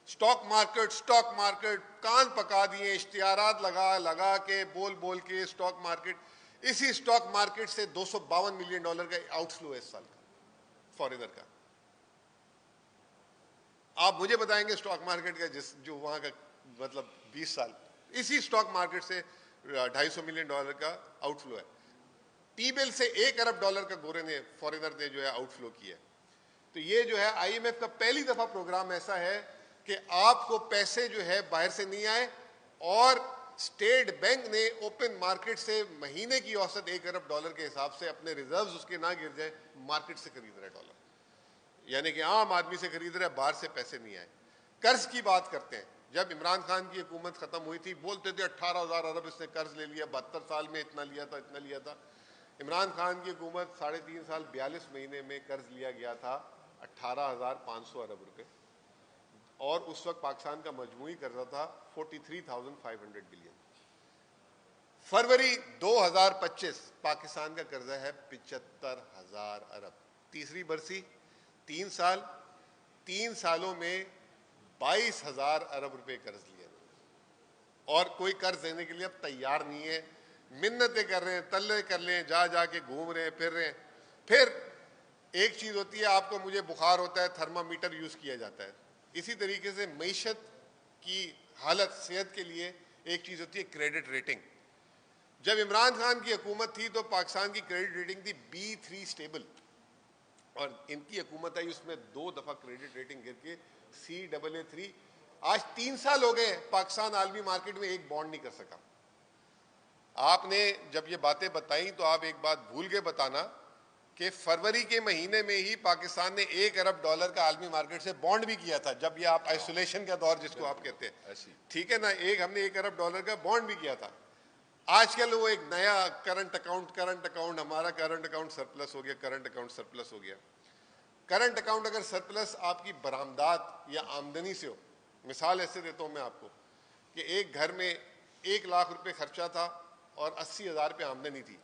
स्टॉक मार्केट कान पका दिए, इश्तिहारात लगा के बोल के स्टॉक मार्केट, इसी स्टॉक मार्केट से $252 मिलियन का आउटफ्लो है इस साल का फॉरेनर का। आप मुझे बताएंगे स्टॉक मार्केट का जो वहां का मतलब 20 साल, इसी स्टॉक मार्केट से $250 मिलियन का आउटफ्लो है। T-बिल से $1 अरब का गोरे ने फॉरेनर ने जो है आउटफ्लो किया है। तो ये जो है IMF का पहली दफा प्रोग्राम ऐसा है कि आपको पैसे जो है बाहर से नहीं आए, और स्टेट बैंक ने ओपन मार्केट से महीने की औसत $1 अरब के हिसाब से अपने रिजर्व्स उसके ना गिर जाए, मार्केट से खरीद रहे डॉलर, यानी कि आम आदमी से खरीद रहे, बाहर से पैसे नहीं आए। कर्ज की बात करते हैं, जब इमरान खान की हुकूमत खत्म हुई थी बोलते थे 18,000 अरब इसने कर्ज ले लिया, 72 साल में इतना लिया था। इमरान खान की हुकूमत 3.5 साल 42 महीने में कर्ज लिया गया था 18,500 अरब रुपए, और उस वक्त पाकिस्तान का मजमूई कर्जा था 43,500 बिलियन। फरवरी 2025 पाकिस्तान का कर्जा है 75,000 अरब। तीसरी बरसी 3 साल, 3 सालों में 22,000 अरब रुपए कर्ज लिए। और कोई कर्ज देने के लिए अब तैयार नहीं है। मिन्नतें कर रहे हैं, तल्ले कर लें, जा जाके घूम रहे हैं, फिर रहे हैं। फिर एक चीज होती है, आपको मुझे बुखार होता है, थर्मामीटर यूज किया जाता है। इसी तरीके से मईशत की हालत, सेहत के लिए एक चीज होती है क्रेडिट रेटिंग। जब इमरान खान की हुकूमत थी तो पाकिस्तान की क्रेडिट रेटिंग थी B3 स्टेबल, और इनकी हुकूमत आई उसमें 2 दफा क्रेडिट रेटिंग गिर के CAA3। आज 3 साल हो गए, पाकिस्तान आलमी मार्केट में एक बॉन्ड नहीं कर सका। आपने जब ये बातें बताई तो आप एक बात भूल गए बताना कि फरवरी के महीने में ही पाकिस्तान ने $1 अरब का आलमी मार्केट से बॉन्ड भी किया था, जब ये आप आइसोलेशन का दौर जिसको आप कहते हैं, ठीक है ना, हमने $1 अरब का बॉन्ड भी किया था। आजकल वो एक नया करंट अकाउंट, हमारा करंट अकाउंट सरप्लस हो गया, करंट अकाउंट सरप्लस हो गया। करंट अकाउंट अगर सरप्लस आपकी बरामदात या आमदनी से हो, मिसाल ऐसे देता हूं मैं आपको कि एक घर में 1 लाख रुपए खर्चा था और 80,000 रुपये आमदनी थी,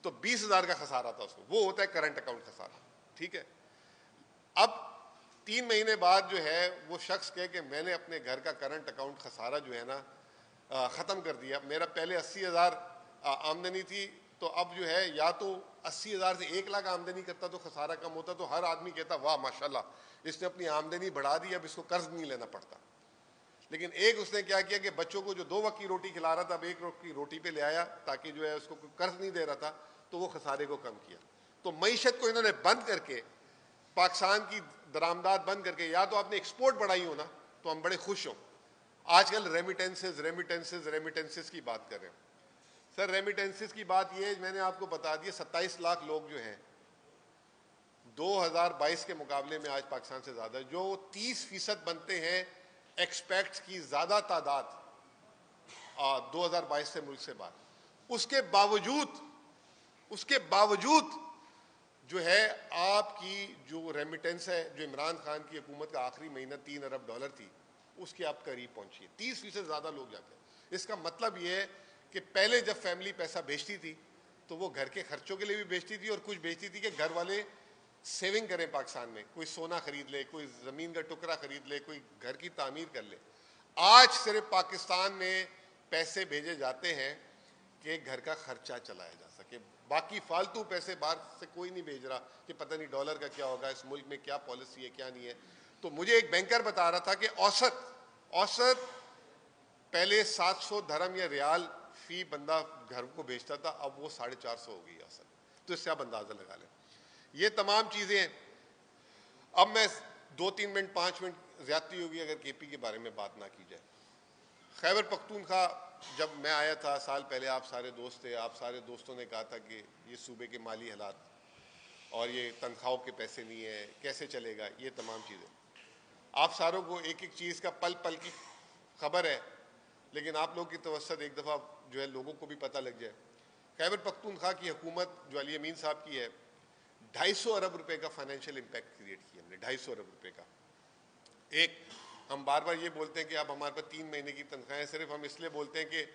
तो 20,000 का खसारा था उसको, वो होता है करंट अकाउंट खसारा, ठीक है। अब 3 महीने बाद जो है वो शख्स कहे कि मैंने अपने घर का करंट अकाउंट खसारा जो है ना ख़त्म कर दिया, मेरा पहले 80,000 आमदनी थी, तो अब जो है या तो 80,000 से 1 लाख आमदनी करता तो खसारा कम होता, तो हर आदमी कहता वाह माशाल्लाह, इसने अपनी आमदनी बढ़ा दी, अब इसको कर्ज नहीं लेना पड़ता। लेकिन एक उसने क्या किया कि बच्चों को जो 2 वक्त की रोटी खिला रहा था, अब 1 वक्त की रोटी पे ले आया, ताकि जो है उसको कर्ज नहीं दे रहा था, तो वो खसारे को कम किया। तो मईशत को इन्होंने बंद करके, पाकिस्तान की दरामदात बंद करके, या तो आपने एक्सपोर्ट बढ़ाई हो ना तो हम बड़े खुश हों। आजकल रेमिटेंसेस की बात कर रहे हैं सर। रेमिटेंसेस की बात ये मैंने आपको बता दिया, 27 लाख लोग जो हैं 2022 के मुकाबले में आज पाकिस्तान से ज्यादा, जो 30% बनते हैं एक्सपेक्ट्स की ज्यादा तादाद 2022 से मुल्क से बाहर। उसके बावजूद जो है आपकी जो रेमिटेंस है, जो इमरान खान की हुकूमत का आखिरी महीना $3 अरब थी, उसके आप करीब पहुंची है, 30% ज्यादा लोग जाते हैं। इसका मतलब यह है कि पहले जब फैमिली पैसा भेजती थी तो वो घर के खर्चों के लिए भी भेजती थी, और कुछ भेजती थी कि घर वाले सेविंग करें पाकिस्तान में, कोई सोना खरीद ले, कोई जमीन का टुकड़ा खरीद ले, कोई घर की तामीर कर ले। आज सिर्फ पाकिस्तान में पैसे भेजे जाते हैं कि घर का खर्चा चलाया जा सके, बाकी फालतू पैसे बाहर से कोई नहीं भेज रहा कि पता नहीं डॉलर का क्या होगा, इस मुल्क में क्या पॉलिसी है क्या नहीं है। तो मुझे एक बैंकर बता रहा था कि औसत पहले 700 धर्म या रियाल फी बंदा घर को भेजता था, अब वो 450 हो गई औसत। तो इससे आप अंदाजा लगा लें। ये तमाम चीजें, अब मैं 2-3 मिनट 5 मिनट ज्यादती होगी अगर KP के बारे में बात ना की जाए। खैबर पख्तूनख्वा जब मैं आया था साल पहले, आप सारे दोस्त थे, आप सारे दोस्तों ने कहा था कि ये सूबे के माली हालात और ये तनख्वाहों के पैसे नहीं है, कैसे चलेगा, ये तमाम चीज़ें। आप सारों को एक एक चीज़ का पल पल की खबर है, लेकिन आप लोग की तवज्जो एक दफ़ा जो है लोगों को भी पता लग जाए। खैबर पख्तूनख्वा की हुकूमत जो अली अमीन साहब की है, 250 अरब रुपए का फाइनेंशियल इम्पैक्ट क्रिएट किया हमने, 250 अरब रुपए का। एक, हम बार बार ये बोलते हैं कि अब हमारे पास 3 महीने की तनख्वाहें, सिर्फ हम इसलिए बोलते हैं कि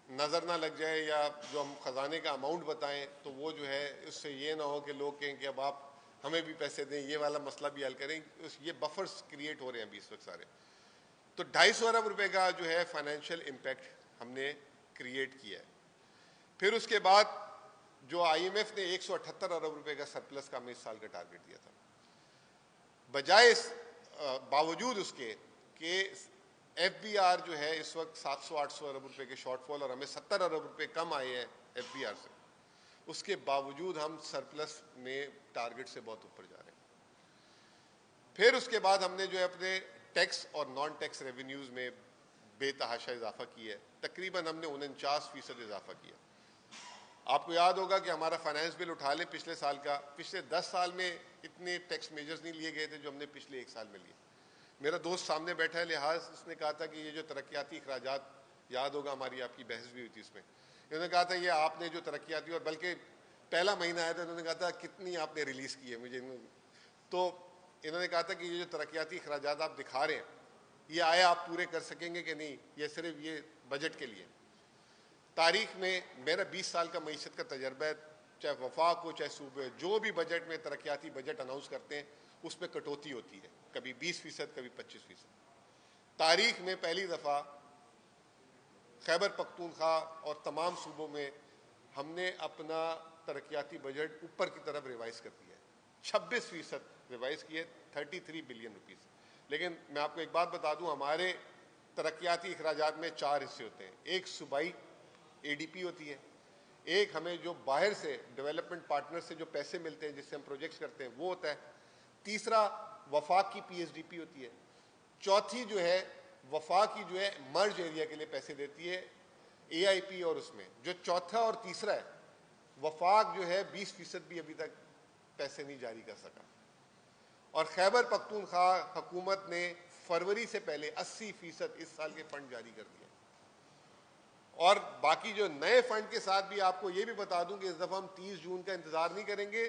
नज़र ना लग जाए, या जो हम ख़जाने का अमाउंट बताएं तो वो जो है उससे ये ना हो कि लोग कहें कि अब आप हमें भी पैसे दें, ये वाला मसला भी हल करें। ये बफर्स क्रिएट हो रहे हैं अभी इस वक्त सारे। तो 250 अरब रुपए का जो है फाइनेंशियल इम्पैक्ट हमने क्रिएट किया है। फिर उसके बाद जो IMF ने 178 अरब रुपए का सरप्लस का हमें इस साल का टारगेट दिया था, बजाय बावजूद उसके कि FBR जो है इस वक्त 700-800 अरब रुपए के शॉर्टफॉल, और हमें 70 अरब रुपए कम आए हैं FBR से, उसके बावजूद हम सरप्लस में टारगेट से बहुत ऊपर जा रहे हैं। फिर उसके बाद हमने जो है अपने टैक्स और नॉन टैक्स रेवेन्यूज में बेतहाशा इजाफा किया है, तकरीबन हमने 49% इजाफा किया। आपको याद होगा कि हमारा फाइनेंस बिल उठा लें पिछले साल का, पिछले 10 साल में इतने टैक्स मेजर्स नहीं लिए गए थे जो हमने पिछले 1 साल में लिए। मेरा दोस्त सामने बैठा है लिहाज, उसने कहा था कि ये जो तरक्याती अखराजात, याद होगा हमारी आपकी बहस भी हुई थी इसमें, इन्होंने कहा था ये आपने जो तरक्याती, और बल्कि पहला महीना आया था इन्होंने कहा था कितनी आपने रिलीज़ की है मुझे, तो इन्होंने कहा था कि ये जो तरक्याती अखराजात आप दिखा रहे हैं, ये आया आप पूरे कर सकेंगे कि नहीं, ये सिर्फ ये बजट के लिए। तारीख में मेरा 20 साल का मईशत का तजर्बा है, चाहे वफाक हो चाहे सूबे, जो भी बजट में तरक्याती बजट अनाउंस करते हैं उसमें कटौती होती है, कभी 20%, कभी 25%। तारीख में पहली दफ़ा खैबर पख्तूनख्वा और तमाम सूबों में हमने अपना तरक्याती बजट ऊपर की तरफ रिवाइज कर दिया है, 26% रिवाइज किए, 33 बिलियन रुपीस। लेकिन मैं आपको एक बात बता दूं, हमारे तरक्याती अखराजात में 4 हिस्से होते हैं। एक सूबाई ADP होती है, एक हमें जो बाहर से डेवलपमेंट पार्टनर से जो पैसे मिलते हैं जिससे हम प्रोजेक्ट्स करते हैं वो होता है, तीसरा वफाक की PSDP होती है, चौथी जो है वफाक की जो है मर्ज एरिया के लिए पैसे देती है AIP, और उसमें जो चौथा और तीसरा है वफाक जो है 20% भी अभी तक पैसे नहीं जारी कर सका। और खैबर पख्तूनख्वा हुकूमत ने फरवरी से पहले 80% इस साल के फंड जारी कर दिए। और बाकी जो नए फंड के साथ भी आपको ये भी बता दूं कि इस दफा हम 30 जून का इंतजार नहीं करेंगे,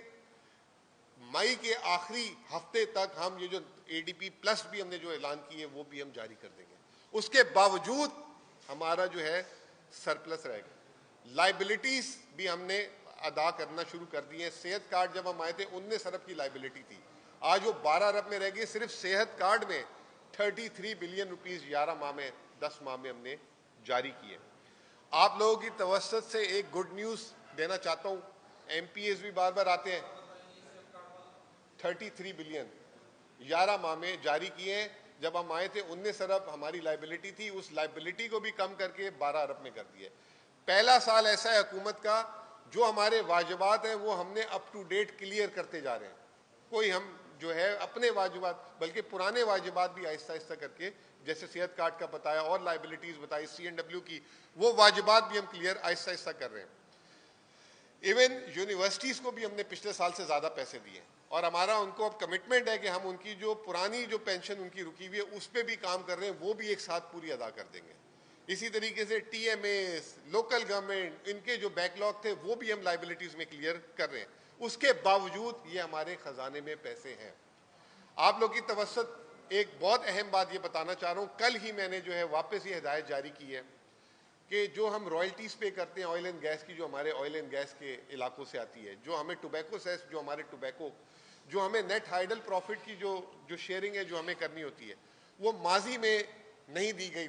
मई के आखिरी हफ्ते तक हम ये जो ADP प्लस भी हमने जो ऐलान किए वो भी हम जारी कर देंगे। उसके बावजूद हमारा जो है सरप्लस रहेगा। लाइबिलिटीज भी हमने अदा करना शुरू कर दिए। सेहत कार्ड जब हम आए थे 19 अरब की लाइबिलिटी थी, आज वो 12 अरब में रह गई। सिर्फ सेहत कार्ड में 33 बिलियन रुपीस 11 माह में 10 माह में हमने जारी किए। आप लोगों की तवस्सुत से एक गुड न्यूज़ देना चाहता हूँ, MPAs भी बार बार आते हैं, 33 बिलियन 11 माह में जारी किए हैं। जब हम आए थे 19 अरब हमारी लाइबिलिटी थी, उस लाइबिलिटी को भी कम करके 12 अरब में कर दिए। पहला साल ऐसा है हुकूमत का जो हमारे वाजिबात हैं वो हमने अप टू डेट क्लियर करते जा रहे हैं। कोई हम जो है अपने वाजिबात बल्कि पुराने वाजिबात भी आहिस्ता आहिस्ता करके, जैसे सेहत कार्ड का बताया और लाइबिलिटीज बताई CNW की, वो वाजिबात भी हम क्लियर आहिस्ता आहिस्ता कर रहे हैं। इवन यूनिवर्सिटीज़ को भी हमने पिछले साल से ज़्यादा पैसे दिए और हमारा उनको अब कमिटमेंट है कि हम उनकी जो पुरानी जो पेंशन उनकी रुकी हुई है उस पर भी काम कर रहे हैं, वो भी एक साथ पूरी अदा कर देंगे। इसी तरीके से TMAs, लोकल गवर्नमेंट, इनके जो बैकलॉग थे वो भी हम लाइबिलिटीज़ में क्लियर कर रहे हैं। उसके बावजूद ये हमारे ख़जाने में पैसे हैं। आप लोग की तवस्सुत एक बहुत अहम बात ये बताना चाह रहा हूँ, कल ही मैंने जो है वापस ये हिदायत जारी की है कि जो हम रॉयल्टीज़ पे करते हैं ऑयल एंड गैस की, जो हमारे ऑयल एंड गैस के इलाकों से आती है, जो हमें टोबैको सेस, जो हमारे टोबैको, जो हमें नेट हाइडल प्रॉफिट की जो शेयरिंग है जो हमें करनी होती है, वो माजी में नहीं दी गई।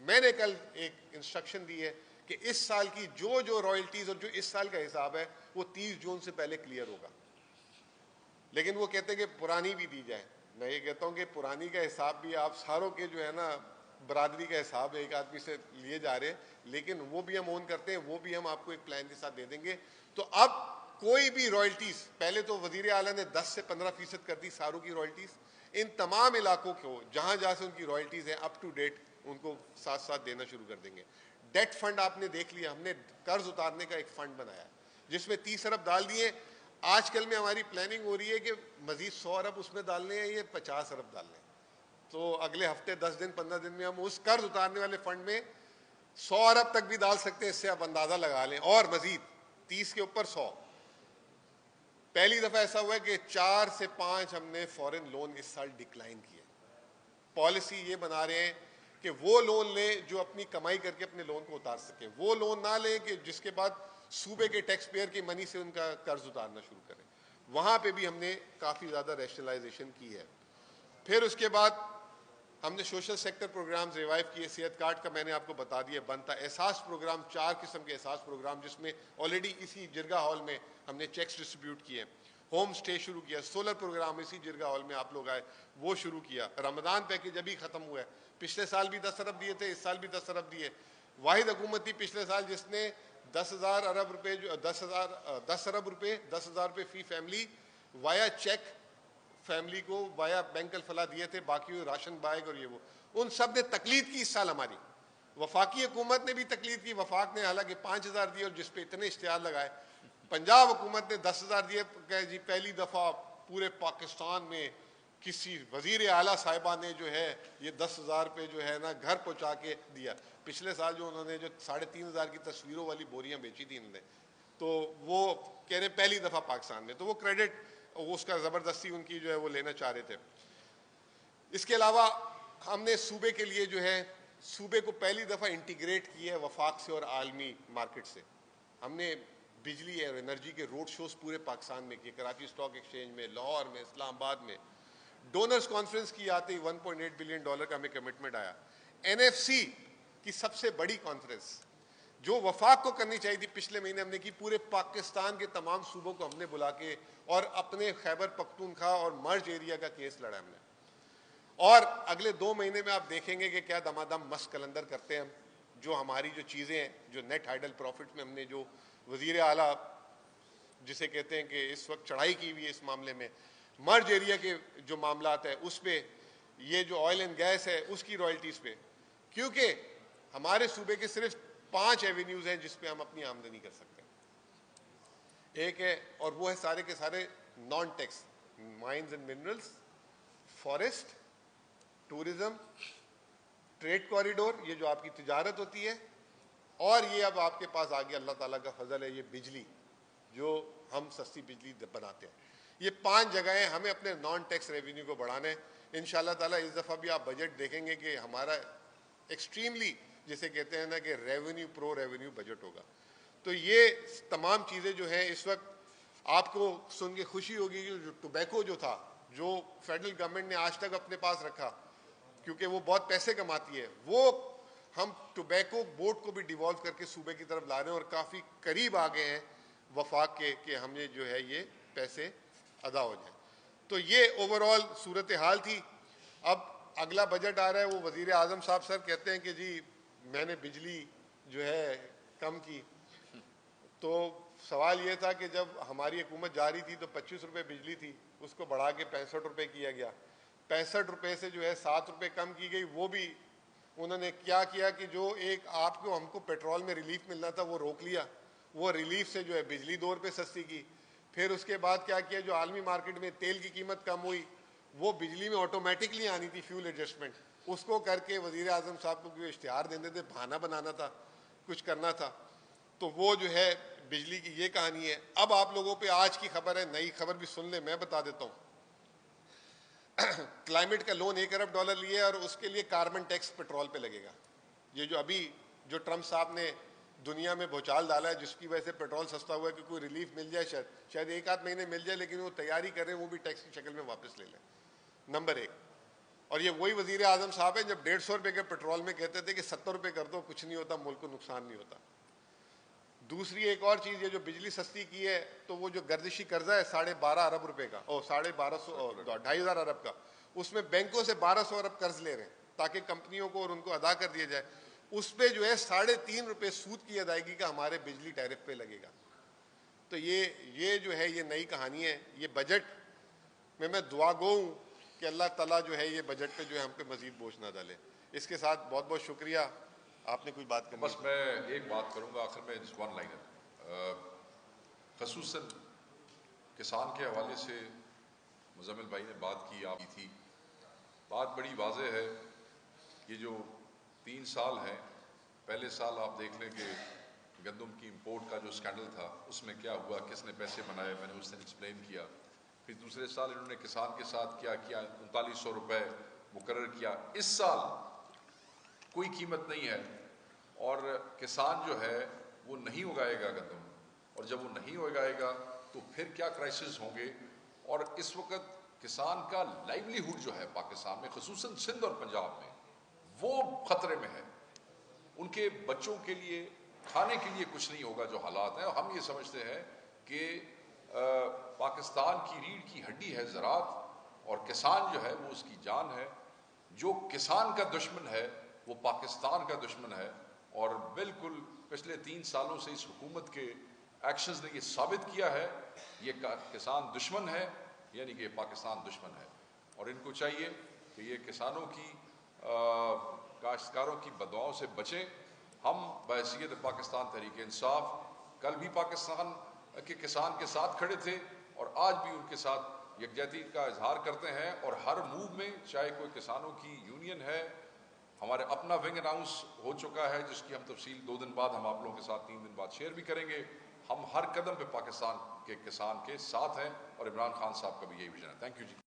मैंने कल एक इंस्ट्रक्शन दी है कि इस साल की जो रॉयल्टीज़ और जो इस साल का हिसाब है वो 30 जून से पहले क्लियर होगा। लेकिन वो कहते हैं कि पुरानी भी दी जाए। मैं ये कहता हूँ कि पुरानी का हिसाब भी आप सारों के जो है ना बरादरी का हिसाब एक आदमी से लिए जा रहे हैं, लेकिन वो भी हम ओन करते हैं, वो भी हम आपको एक प्लान के साथ दे देंगे। तो अब कोई भी रॉयल्टीज़, पहले तो वज़ीर आला ने 10 से 15% कर दी सारों की रॉयल्टीज़, इन तमाम इलाकों को जहाँ जहाँ से उनकी रॉयल्टीज़ हैं अप टू डेट उनको साथ साथ देना शुरू कर देंगे। डेट फंड आपने देख लिया, हमने कर्ज उतारने का एक फंड बनाया जिसमें 30 अरब डाल दिए। आजकल में हमारी प्लानिंग हो रही है कि मजीद 100 अरब उसमें डालने हैं, ये 50 अरब डालने हैं। तो अगले हफ्ते 10 दिन 15 दिन में हम उस कर्ज उतारने वाले फंड में 100 अरब तक भी डाल सकते हैं। इससे आप अंदाजा लगा लें, और मजीद 30 के ऊपर 100। पहली दफा ऐसा हुआ है कि 4 से 5 हमने फॉरेन लोन इस साल डिक्लाइन किए। पॉलिसी ये बना रहे हैं कि वो लोन लें जो अपनी कमाई करके अपने लोन को उतार सके, वो लोन ना लें कि जिसके बाद सूबे के टैक्स पेयर की मनी से उनका कर्ज उतारना शुरू करें। वहाँ पे भी हमने काफ़ी ज़्यादा रैशनलाइजेशन की है। फिर उसके बाद हमने सोशल सेक्टर प्रोग्राम्स रिवाइव किए। सेहत कार्ड का मैंने आपको बता दिया बनता। एहसास प्रोग्राम, 4 किस्म के एहसास प्रोग्राम जिसमें ऑलरेडी इसी जिरगा हॉल में हमने चेक्स डिस्ट्रीब्यूट किए। होम स्टे शुरू किया। सोलर प्रोग्राम इसी जिरगा हॉल में आप लोग आए वो शुरू किया। रमज़ान पैकेज अभी ख़त्म हुआ है। पिछले साल भी 10 अरब दिए थे, इस साल भी 10 अरब दिए। वाहिद हुकूमत थी पिछले साल जिसने 10,000 अरब रुपये, जो 10 अरब रुपये 10,000 रुपये फ़ी फैमिली वाया चेक फैमिली को वाया बैंक अलफला दिए थे। बाकी राशन बैग और ये वो, उन सब ने तकलीद की इस साल हमारी। वफाकी हुकूमत ने भी तकलीद की। वफाक ने हालांकि 5,000 दिए और जिस पे इतने इश्तिहार लगाए। पंजाब हुकूमत ने 10,000 दिए। जी पहली दफ़ा पूरे पाकिस्तान में किसी वजीर आला साहिबा ने जो है ये 10,000 रुपये जो है ना घर पहुँचा के दिया। पिछले साल जो उन्होंने जो 3,500 की तस्वीरों वाली बोरियां बेची थी इन्होंने, तो वो कह रहे पहली दफ़ा पाकिस्तान में, तो वो क्रेडिट वो उसका ज़बरदस्ती उनकी जो है वो लेना चाह रहे थे। इसके अलावा हमने सूबे के लिए जो है सूबे को पहली दफ़ा इंटीग्रेट किया है वफाक से और आलमी मार्केट से। हमने बिजली और एनर्जी के रोड शोज पूरे पाकिस्तान में किए, कराची स्टॉक एक्सचेंज में, लाहौर में, इस्लामाबाद में। डोनर्स कॉन्फ्रेंस की आते ही $1.8 बिलियन का हमें कमिटमेंट आया। NFC की सबसे बड़ी कॉन्फ्रेंस जो वफाक को करनी चाहिए थी, पिछले महीने हमने की। पूरे पाकिस्तान के तमाम सूबों को हमने बुला के और अपने खैबर पख्तूनख्वा और मर्ज एरिया का केस लड़ा हमने। और अगले 2 महीने में आप देखेंगे कि क्या दमादम मस्त कलंदर करते हैं हम। जो हमारी जो चीज़ें हैं, जो नेट आइडल प्रॉफिट में हमने जो वजीर आला जिसे कहते हैं कि इस वक्त चढ़ाई की हुई है इस मामले में, मर्ज एरिया के जो मामलात है उस पर, ये जो ऑयल एंड गैस है उसकी रॉयल्टीज़ पे, क्योंकि हमारे सूबे के सिर्फ 5 एवेन्यूज हैं जिस पे हम अपनी आमदनी कर सकते हैं। एक है, और वो है सारे के सारे non tax, mines and minerals, forest, tourism, trade corridor, ये जो आपकी तिजारत होती है, और ये अब आपके पास आ गया, अल्लाह ताला का फजल है, ये बिजली जो हम सस्ती बिजली बनाते हैं। ये 5 जगहें हमें अपने नॉन टैक्स रेवेन्यू को बढ़ाना है। इंशाल्लाह ताला इस दफ़ा भी आप बजट देखेंगे कि हमारा एक्सट्रीमली, जिसे कहते हैं ना कि रेवेन्यू प्रो रेवेन्यू बजट होगा। तो ये तमाम चीज़ें जो हैं इस वक्त आपको सुन के खुशी होगी कि जो टोबैको जो था, जो फेडरल गवर्नमेंट ने आज तक अपने पास रखा क्योंकि वो बहुत पैसे कमाती है, वो हम टोबैको बोर्ड को भी डिवॉल्व करके सूबे की तरफ ला रहे हैं और काफ़ी करीब आ गए हैं वफाक के कि हमें जो है ये पैसे अदा हो जाए। तो ये ओवरऑल सूरत हाल थी। अब अगला बजट आ रहा है, वो वज़ीर आज़म साहब सर कहते हैं कि जी मैंने बिजली जो है कम की। तो सवाल ये था कि जब हमारी हुकूमत जा रही थी तो 25 रुपये बिजली थी, उसको बढ़ा के 65 रुपये किया गया। 65 रुपये से जो है 7 रुपये कम की गई। वो भी उन्होंने क्या किया कि जो एक आपको हमको पेट्रोल में रिलीफ मिलना था वो रोक लिया, वो रिलीफ से जो है बिजली 2 रुपये सस्ती की। फिर उसके बाद क्या किया, जो आलमी मार्केट में तेल की कीमत कम हुई वो बिजली में ऑटोमेटिकली आनी थी, फ्यूल एडजस्टमेंट, उसको करके वज़ीर आज़म साहब को क्यों इश्तिहार देते थे, बहाना बनाना था, कुछ करना था। तो वो जो है बिजली की ये कहानी है। अब आप लोगों पे आज की खबर है, नई खबर भी सुन ले, मैं बता देता हूँ। क्लाइमेट का लोन $1 अरब लिए और उसके लिए कार्बन टैक्स पेट्रोल पे लगेगा। ये जो अभी जो ट्रम्प साहब ने दुनिया में भूचाल डाला है, जिसकी वजह से पेट्रोल सस्ता हुआ है कि कोई रिलीफ मिल जाए, शायद 1 आध महीने मिल जाए, लेकिन वो तैयारी कर रहे हैं वो भी टैक्स की शक्ल में वापस ले लें, नंबर 1। और ये वही वजीर आजम साहब है जब 150 रुपये के पेट्रोल में कहते थे कि 70 रुपये कर दो, कुछ नहीं होता, मुल्क को नुकसान नहीं होता। दूसरी एक और चीज़, ये जो बिजली सस्ती की है, तो वो जो गर्दिशी कर्जा है 12.5 अरब रुपए का, और 2,500 अरब का, उसमें बैंकों से 1200 अरब कर्ज ले रहे हैं ताकि कंपनियों को और उनको अदा कर दिया जाए। उस पर जो है 3.5 रुपये सूद की अदायगी का हमारे बिजली टैरिफ पे लगेगा। तो ये जो है ये नई कहानी है। ये बजट में मैं दुआ गो हूँ कि अल्लाह ताला जो है ये बजट पे जो है हम पे मजीद बोझ ना डाले। इसके साथ बहुत बहुत शुक्रिया। आपने कोई बात करनी? बस मैं एक बात करूंगा आखिर में, जिस वन लाइनर खसूसन किसान के हवाले से मुज़म्मिल भाई ने बात की, आप की थी बात बड़ी वाज़ेह है। ये जो 3 साल हैं, पहले साल आप देख लें कि गंदम की इंपोर्ट का जो स्कैंडल था उसमें क्या हुआ, किसने पैसे बनाए, मैंने उस दिन एक्सप्लेन किया। फिर दूसरे साल इन्होंने किसान के साथ क्या किया, 3900 रुपये मुकर्रर किया। इस साल कोई कीमत नहीं है और किसान जो है वो नहीं उगाएगा गंदम, और जब वो नहीं उगाएगा तो फिर क्या क्राइसिस होंगे। और इस वक्त किसान का लाइवलीहुड जो है पाकिस्तान में, खुसूसन सिंध और पंजाब में, वो खतरे में है। उनके बच्चों के लिए खाने के लिए कुछ नहीं होगा जो हालात हैं। और हम ये समझते हैं कि पाकिस्तान की रीढ़ की हड्डी है ज़राअत, और किसान जो है वो उसकी जान है। जो किसान का दुश्मन है वो पाकिस्तान का दुश्मन है। और बिल्कुल पिछले 3 सालों से इस हुकूमत के एक्शंस ने ये साबित किया है, ये किसान दुश्मन है, यानी कि पाकिस्तान दुश्मन है। और इनको चाहिए कि ये किसानों की काश्तकारों की बददुआओं से बचें। हम बहैसियत पाकिस्तान तहरीक इंसाफ कल भी पाकिस्तान के किसान के साथ खड़े थे और आज भी उनके साथ यकजहती का इजहार करते हैं। और हर मूव में, चाहे कोई किसानों की यूनियन है, हमारे अपना विंग अनाउंस हो चुका है जिसकी हम तफसील 2 दिन बाद हम आप लोगों के साथ 3 दिन बाद शेयर भी करेंगे। हम हर कदम पे पाकिस्तान के किसान के साथ हैं और इमरान खान साहब का भी यही विजन है। Thank you ji.